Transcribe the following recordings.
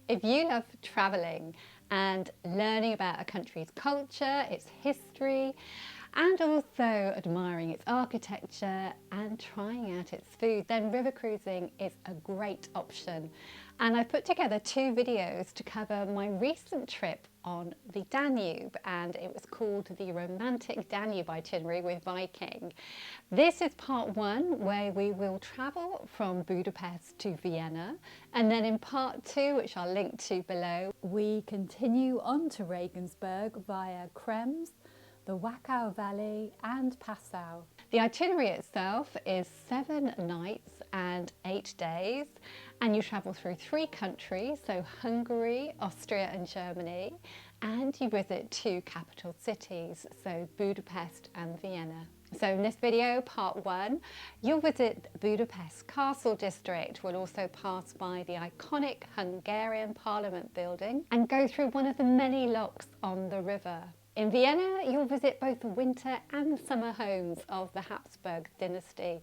If you love travelling and learning about a country's culture, its history, and also admiring its architecture and trying out its food, then river cruising is a great option. And I've put together 2 videos to cover my recent trip on the Danube, and it was called the Romantic Danube Itinerary with Viking. This is part 1, where we will travel from Budapest to Vienna, and then in part 2, which I'll link to below, we continue on to Regensburg via Krems, the Wachau Valley and Passau. The itinerary itself is 7 nights and 8 days, and you travel through 3 countries, so Hungary, Austria and Germany, and you visit 2 capital cities, so Budapest and Vienna. So in this video, part 1, you'll visit Budapest Castle District. We'll also pass by the iconic Hungarian Parliament building and go through one of the many locks on the river. In Vienna, you'll visit both the winter and summer homes of the Habsburg dynasty.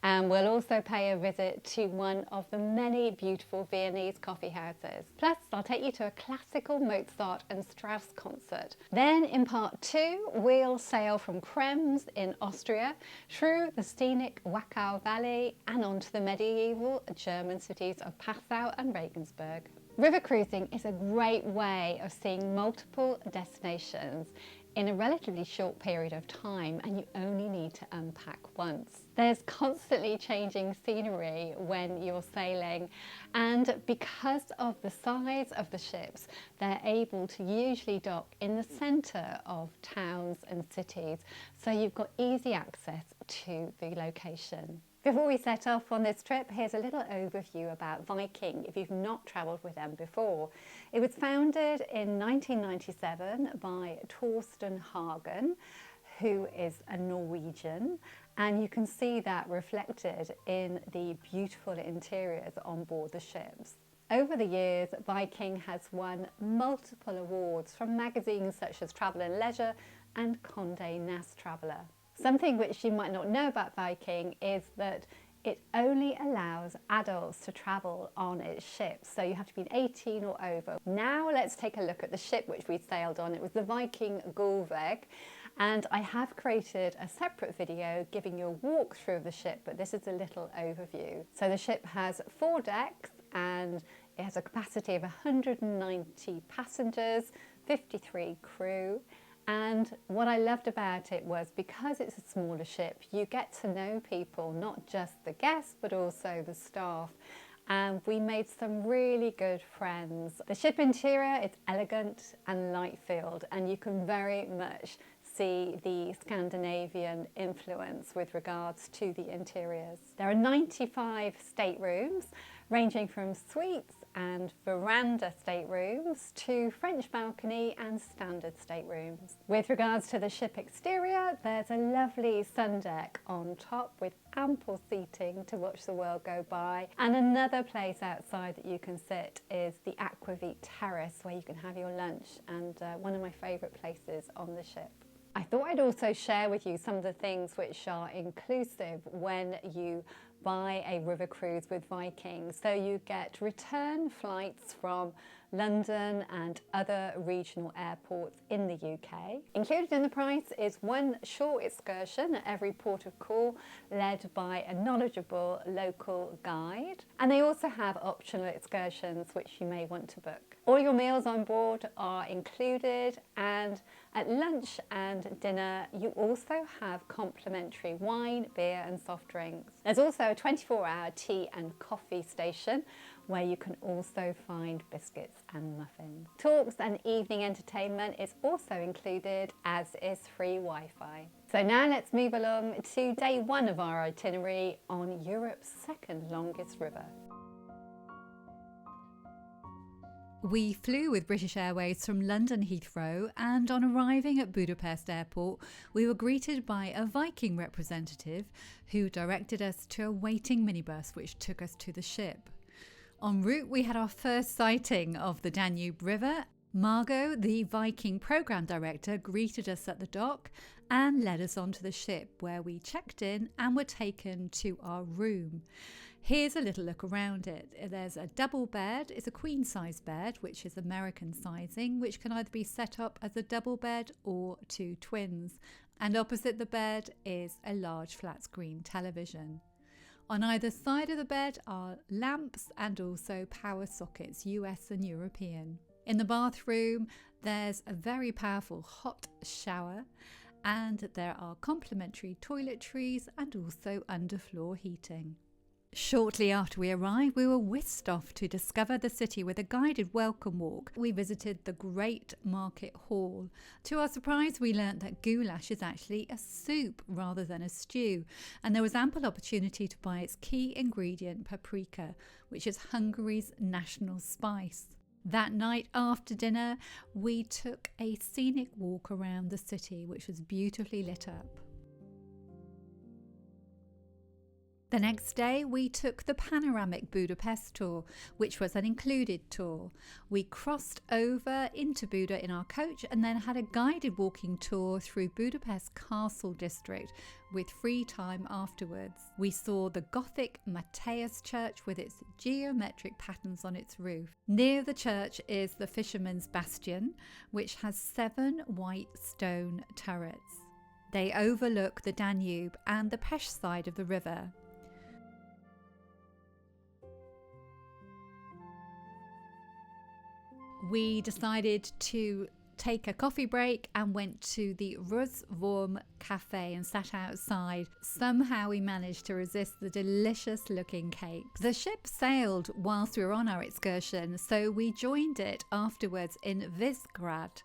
And we'll also pay a visit to one of the many beautiful Viennese coffee houses. Plus, I'll take you to a classical Mozart and Strauss concert. Then in part 2, we'll sail from Krems in Austria through the scenic Wachau Valley and onto the medieval German cities of Passau and Regensburg. River cruising is a great way of seeing multiple destinations in a relatively short period of time, and you only need to unpack once. There's constantly changing scenery when you're sailing, and because of the size of the ships, they're able to usually dock in the centre of towns and cities, so you've got easy access to the location. Before we set off on this trip, here's a little overview about Viking if you've not travelled with them before. It was founded in 1997 by Torsten Hagen, who is a Norwegian, and you can see that reflected in the beautiful interiors on board the ships. Over the years, Viking has won multiple awards from magazines such as Travel and Leisure and Condé Nast Traveller. Something which you might not know about Viking is that it only allows adults to travel on its ships, so you have to be 18 or over. Now let's take a look at the ship which we sailed on. It was the Viking Gullveig, and I have created a separate video giving you a walkthrough of the ship, but this is a little overview. So the ship has 4 decks and it has a capacity of 190 passengers, 53 crew. And what I loved about it was, because it's a smaller ship, you get to know people, not just the guests, but also the staff. And we made some really good friends. The ship interior is elegant and light-filled, and you can very much see the Scandinavian influence with regards to the interiors. There are 95 staterooms, ranging from suites and veranda staterooms to French balcony and standard staterooms. With regards to the ship exterior, there's a lovely sun deck on top with ample seating to watch the world go by, and another place outside that you can sit is the Aquavit Terrace, where you can have your lunch, and one of my favourite places on the ship. I thought I'd also share with you some of the things which are inclusive when you buy a river cruise with Viking. So you get return flights from London and other regional airports in the UK. Included in the price is one short excursion at every port of call, led by a knowledgeable local guide. And they also have optional excursions which you may want to book. All your meals on board are included, and at lunch and dinner you also have complimentary wine, beer and soft drinks. There's also a 24-hour tea and coffee station where you can also find biscuits and muffins. Talks and evening entertainment is also included, as is free Wi-Fi. So now let's move along to day 1 of our itinerary on Europe's 2nd longest river. We flew with British Airways from London Heathrow, and on arriving at Budapest Airport, we were greeted by a Viking representative who directed us to a waiting minibus which took us to the ship. En route, we had our first sighting of the Danube River. Margot, the Viking programme director, greeted us at the dock and led us onto the ship, where we checked in and were taken to our room. Here's a little look around it. There's a double bed. It's a queen size bed, which is American sizing, which can either be set up as a double bed or two twins. And opposite the bed is a large flat screen television. On either side of the bed are lamps and also power sockets, US and European. In the bathroom, there's a very powerful hot shower, and there are complimentary toiletries and also underfloor heating. Shortly after we arrived, we were whisked off to discover the city with a guided welcome walk. We visited the Great Market Hall. To our surprise, we learnt that goulash is actually a soup rather than a stew, and there was ample opportunity to buy its key ingredient, paprika, which is Hungary's national spice. That night after dinner, we took a scenic walk around the city, which was beautifully lit up. The next day, we took the panoramic Budapest tour, which was an included tour. We crossed over into Buda in our coach and then had a guided walking tour through Budapest Castle District with free time afterwards. We saw the Gothic Matthias Church with its geometric patterns on its roof. Near the church is the Fisherman's Bastion, which has 7 white stone turrets. They overlook the Danube and the Pest side of the river. We decided to take a coffee break and went to the Rusvorm cafe and sat outside. Somehow we managed to resist the delicious looking cakes. The ship sailed whilst we were on our excursion, so we joined it afterwards in Visegrad.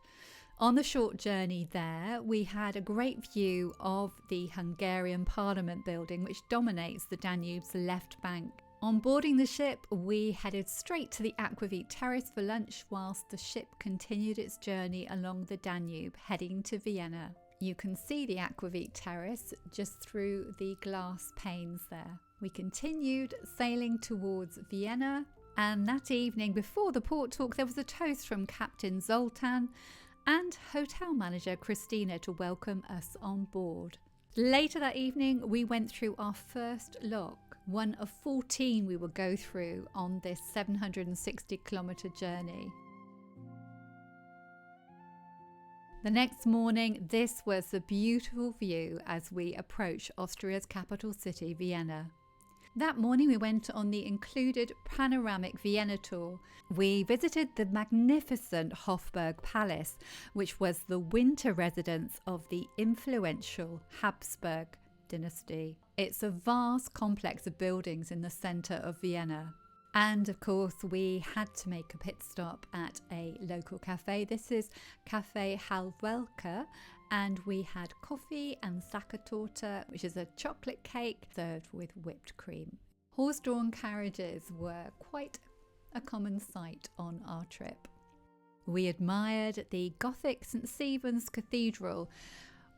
On the short journey there, we had a great view of the Hungarian Parliament building, which dominates the Danube's left bank. On boarding the ship, we headed straight to the Aquavit Terrace for lunch whilst the ship continued its journey along the Danube, heading to Vienna. You can see the Aquavit Terrace just through the glass panes there. We continued sailing towards Vienna, and that evening before the port talk, there was a toast from Captain Zoltan and hotel manager Christina to welcome us on board. Later that evening, we went through our first lock, one of 14 we will go through on this 760-kilometre journey. The next morning, this was a beautiful view as we approach Austria's capital city, Vienna. That morning we went on the included panoramic Vienna tour. We visited the magnificent Hofburg Palace, which was the winter residence of the influential Habsburg dynasty. It's a vast complex of buildings in the centre of Vienna. And of course, we had to make a pit stop at a local cafe. This is Cafe Halvelka, and we had coffee and sakatorta, which is a chocolate cake served with whipped cream. Horse-drawn carriages were quite a common sight on our trip. We admired the Gothic St. Stephen's Cathedral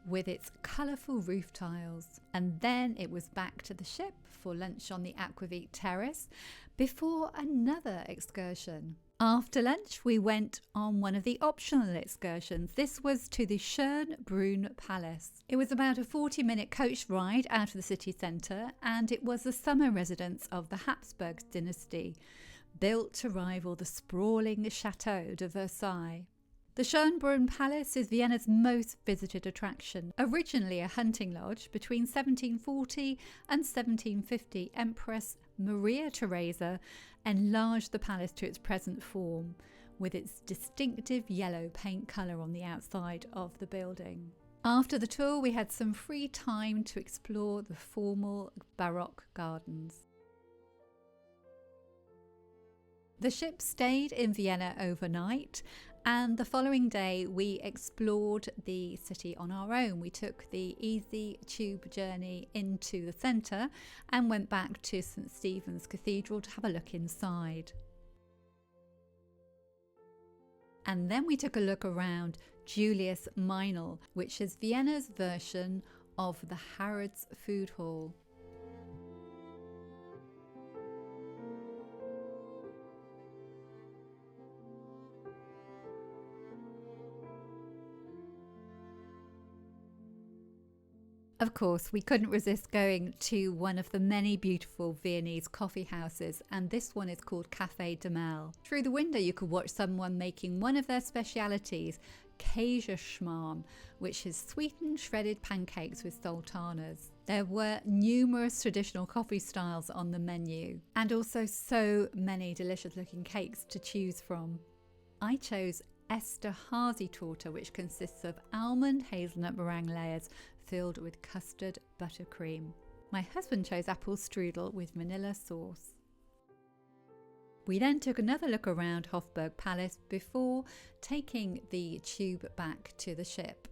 with its colourful roof tiles, and then it was back to the ship for lunch on the Aquavit Terrace before another excursion. After lunch, we went on one of the optional excursions. This was to the Schonbrunn Palace. It was about a 40-minute coach ride out of the city centre, and it was the summer residence of the Habsburg dynasty, built to rival the sprawling Chateau de Versailles. The Schonbrunn Palace is Vienna's most visited attraction. Originally a hunting lodge, between 1740 and 1750, Empress Maria Theresa enlarged the palace to its present form, with its distinctive yellow paint colour on the outside of the building. After the tour, we had some free time to explore the formal Baroque gardens. The ship stayed in Vienna overnight, and the following day we explored the city on our own. We took the easy tube journey into the centre and went back to St. Stephen's Cathedral to have a look inside. And then we took a look around Julius Meinl, which is Vienna's version of the Harrods Food Hall. Of course, we couldn't resist going to one of the many beautiful Viennese coffee houses, and this one is called Café de Mel. Through the window you could watch someone making one of their specialities, Käseschmarrn, which is sweetened shredded pancakes with sultanas. There were numerous traditional coffee styles on the menu, and also so many delicious looking cakes to choose from. I chose Esterhazy torta, which consists of almond hazelnut meringue layers filled with custard buttercream. My husband chose apple strudel with vanilla sauce. We then took another look around Hofburg Palace before taking the tube back to the ship.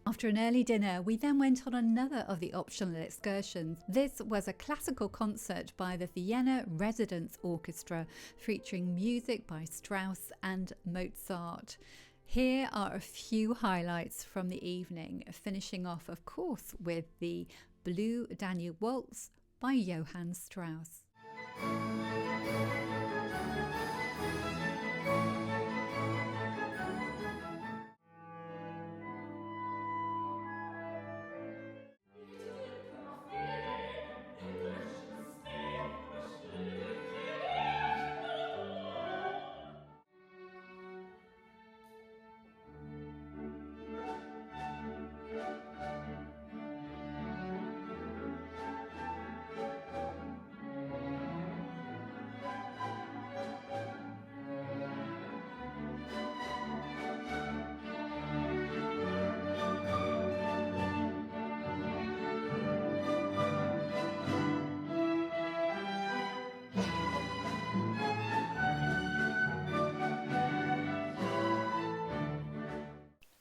After an early dinner, we then went on another of the optional excursions. This was a classical concert by the Vienna Residence Orchestra featuring music by Strauss and Mozart. Here are a few highlights from the evening, finishing off, of course, with the Blue Danube Waltz by Johann Strauss.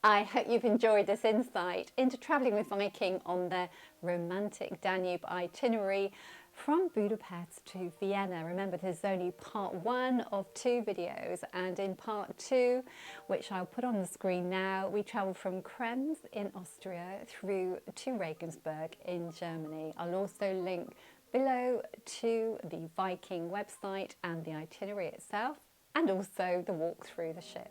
I hope you've enjoyed this insight into travelling with Viking on the Romantic Danube Itinerary from Budapest to Vienna. Remember, this is only part 1 of 2 videos, and in part 2, which I'll put on the screen now, we travelled from Krems in Austria through to Regensburg in Germany. I'll also link below to the Viking website and the itinerary itself, and also the walk through the ship.